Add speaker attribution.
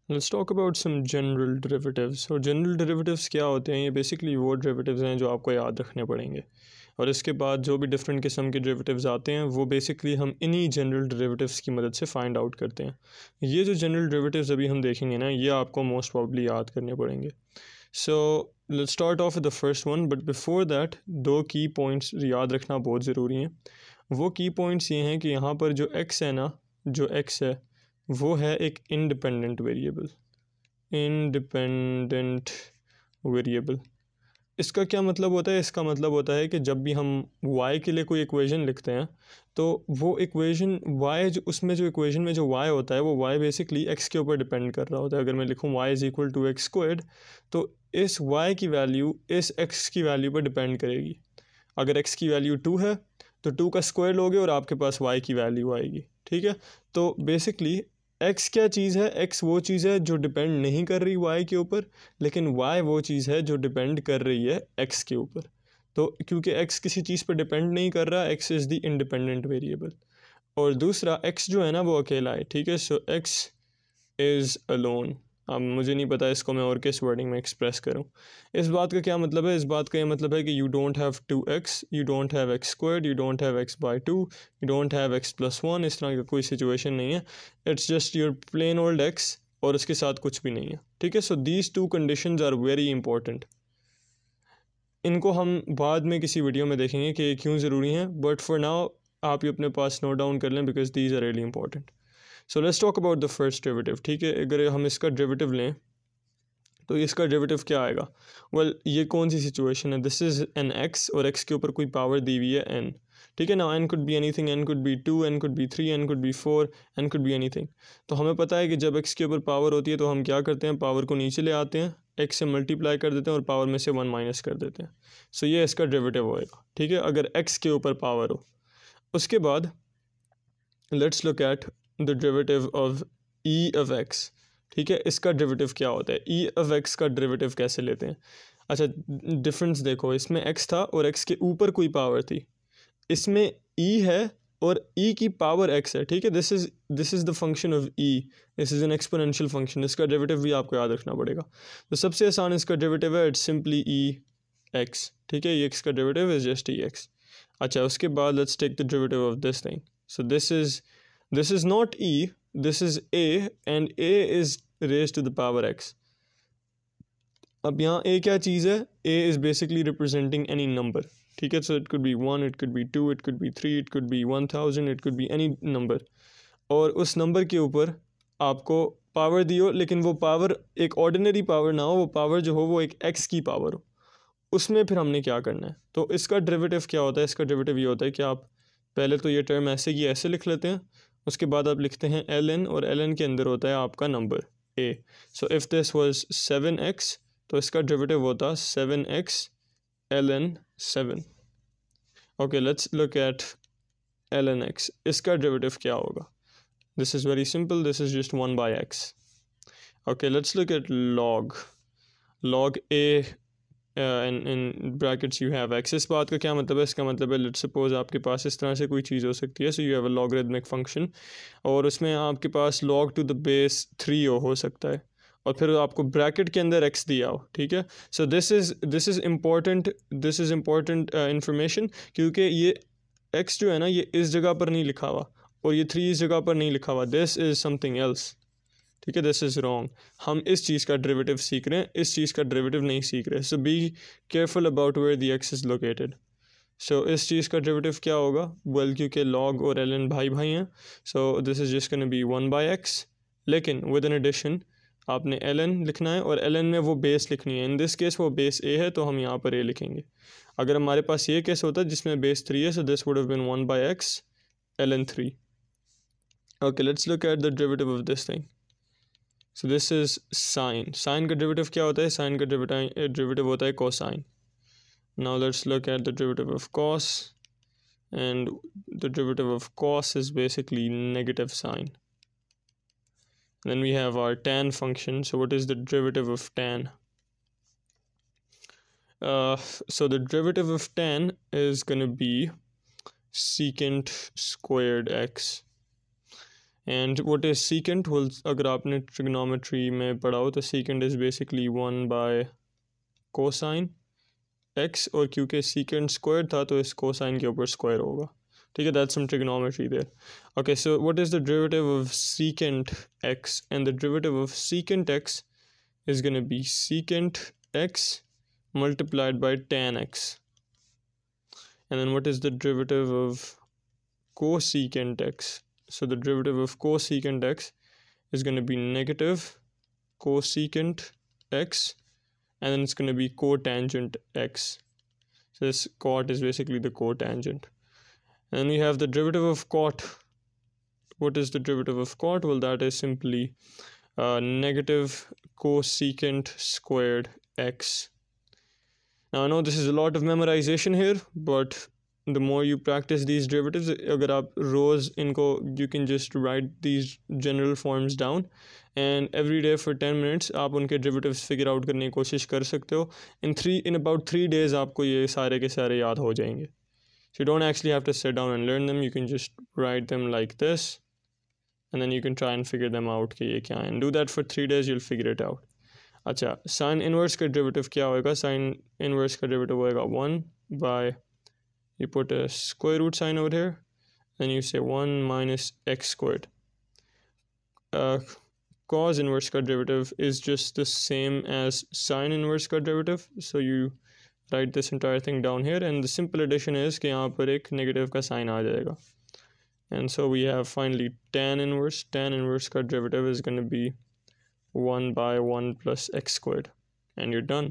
Speaker 1: Let's talk about some general derivatives. और general derivatives क्या होते हैं? ये बेसिकली वो डेरिवेटिव्स हैं जो आपको याद रखने पड़ेंगे, और इसके बाद जो भी डिफरेंट किस्म के डेरिवेटिव्स आते हैं वो बेसिकली हम इन्हीं जनरल डेरिवेटिव्स की मदद से फाइंड आउट करते हैं। ये जो जनरल डेरिवेटिव्स अभी हम देखेंगे ना, ये आपको मोस्ट प्रॉब्ली याद करने पड़ेंगे। So let's start of with the first one, but before that दो की पॉइंट्स याद रखना बहुत ज़रूरी हैं। वो की पॉइंट्स ये हैं कि यहाँ पर जो x है ना, जो x है वो है एक इंडिपेंडेंट वेरिएबल। इंडिपेंडेंट वेरिएबल, इसका क्या मतलब होता है? इसका मतलब होता है कि जब भी हम y के लिए कोई इक्वेशन लिखते हैं तो वो इक्वेशन y जो उसमें जो इक्वेशन में जो y होता है वो y बेसिकली x के ऊपर डिपेंड कर रहा होता है। अगर मैं लिखूँ y is equal to x squared, तो इस y की वैल्यू इस x की वैल्यू पर डिपेंड करेगी। अगर x की वैल्यू 2 है तो 2 का स्क्वायर लोगे और आपके पास y की वैल्यू आएगी। ठीक है, तो बेसिकली x क्या चीज़ है? x वो चीज़ है जो डिपेंड नहीं कर रही y के ऊपर, लेकिन y वो चीज़ है जो डिपेंड कर रही है x के ऊपर। तो क्योंकि x किसी चीज़ पर डिपेंड नहीं कर रहा, x is the independent variable. और दूसरा x जो है ना वो अकेला है। ठीक है, सो x इज़ अलोन। अब मुझे नहीं पता इसको मैं और किस वर्डिंग में एक्सप्रेस करूं। इस बात का क्या मतलब है? इस बात का ये मतलब है कि you don't have 2x, you don't have x squared, you don't have x by 2, you don't have x plus 1। इस तरह का कोई सिचुएशन नहीं है। It's just your plain old x और उसके साथ कुछ भी नहीं है। ठीक है, so these two conditions are very important. इनको हम बाद में किसी वीडियो में देखेंगे कि क्यों ज़रूरी हैं, बट फॉर नाउ आप ये अपने पास नोट डाउन कर लें because these are really important. So let's talk about the first derivative. ठीक है, अगर हम इसका डेरिवेटिव लें तो इसका डेरिवेटिव क्या आएगा? वेल ये कौन सी सिचुएशन है? दिस इज़ एन x और x के ऊपर कोई पावर दी हुई है n। ठीक है ना, n could be anything, n could be 2, n could be 3, n could be 4, n could be anything. तो हमें पता है कि जब x के ऊपर पावर होती है तो हम क्या करते हैं? पावर को नीचे ले आते हैं, x से मल्टीप्लाई कर देते हैं और पावर में से 1 माइनस कर देते हैं। सो ये इसका डेरिवेटिव होएगा। ठीक है, अगर x के ऊपर पावर हो। उसके बाद let's look at the derivative of e of x। ठीक है, इसका डेरिवेटिव क्या होता है? e ऑफ x का डेरिवेटिव कैसे लेते हैं? अच्छा, डिफरेंस देखो, इसमें x था और x के ऊपर कोई पावर थी। इसमें e है और e की पावर x है। ठीक है, this is the function of e, this is an exponential function. इसका डेरिवेटिव भी आपको याद रखना पड़ेगा। तो सबसे आसान इसका डेरिवेटिव है, इट्स सिंपली e x। ठीक है, ये x का derivative is just e x। अच्छा, उसके बाद let's take the derivative of this thing. So this is not e, this is a and a is raised to the power x। अब यहाँ a क्या चीज़ है? a is basically representing any number। ठीक है, so it could be 1, it could be 2, it could be 3, it could be 1000, it could be any number। और उस number के ऊपर आपको पावर दी हो, लेकिन वो पावर एक ऑर्डिनरी पावर ना हो, वो पावर जो हो वो एक x की पावर हो। उसमें फिर हमने क्या करना है? तो इसका डेरिवेटिव क्या होता है? इसका डेरिवेटिव ये होता है कि आप पहले तो ये टर्म ऐसे की ऐसे लिख लेते हैं, उसके बाद आप लिखते हैं ln, और ln के अंदर होता है आपका number a। So if this was 7x तो इसका डेरिवेटिव होता 7x ln 7। Okay, let's look eight ln x। इसका डेरिवेटिव क्या होगा? This is very simple, this is just 1 by x। Okay, let's look eight log a in brackets you have x। इस बात का क्या मतलब है? इसका मतलब है लेट्स सपोज आपके पास इस तरह से कोई चीज़ हो सकती है। So you have a logarithmic function और उसमें आपके पास log टू द बेस 3 हो सकता है, और फिर आपको ब्रैकेट के अंदर x दिया हो। ठीक है, so this is important information, क्योंकि ये x जो है ना ये इस जगह पर नहीं लिखा हुआ और ये 3 इस जगह पर नहीं लिखा हुआ। This is something else. ठीक है, दिस इज़ रॉन्ग। हम इस चीज़ का डेरिवेटिव सीख रहे हैं, इस चीज़ का डेरिवेटिव नहीं सीख रहे। So be careful about where the x is located. So इस चीज़ का डेरिवेटिव क्या होगा? वेल क्योंकि log और ln भाई भाई हैं, सो this is just gonna be 1 by x, लेकिन विद एन एडिशन आपने ln लिखना है और ln में वो बेस लिखनी है। इन दिस केस वो बेस a है तो हम यहाँ पर a लिखेंगे। अगर हमारे पास ये केस होता है जिसमें बेस 3 है, so this would have been 1 by x ln 3। Okay, let's look at the derivative of this thing. So this is sine. Sine का डेरिवेटिव क्या होता है? साइन का डेरिवेटिव होता है cosine. Now let's look at the derivative of cos, and the derivative of cos is basically negative sine. Then we have our tan function. So what is the derivative of tan? So the derivative of tan is going to be secant squared x, and what is secant, अगर आपने trigonometry में पढ़ा हो तो secant is basically 1 by cosine x, और क्योंकि secant square था तो इस कोसाइन के ऊपर स्क्वायर होगा, ठीक है. That's some trigonometry there. Okay, so what is the derivative of secant x, and the derivative of secant x is going to be secant x multiplied by tan x. And then what is the derivative of cosecant x? So the derivative of cosecant x is going to be negative cosecant x, and then it's going to be cotangent x. So this cot is basically the cotangent. And then we have the derivative of cot. What is the derivative of cot? Well, that is simply negative cosecant squared x. Now I know this is a lot of memorization here, but the more you practice these derivatives, agar aap roz inko, you can just write these general forms down, and every day for 10 minutes आप उनके derivatives figure out करने की कोशिश कर सकते हो. In about 3 days आपको ये सारे के सारे याद हो जाएंगे. So you don't actually have to sit down and learn them. You can just write them like this, and then you can try and figure them out कि ये क्या है, and do that for 3 days, you'll figure it out. अच्छा, sine inverse का derivative क्या होएगा? Sine inverse का derivative होएगा 1 bye, you put a square root sign over here, then you say 1 minus x squared. Cos inverse का derivative is just the same as sin inverse का derivative, so you write this entire thing down here, and the simple addition is कि यहाँ पर एक negative का sign आ जाएगा. And so we have finally tan inverse. Tan inverse का derivative is going to be 1 by 1 plus x squared, and you're done.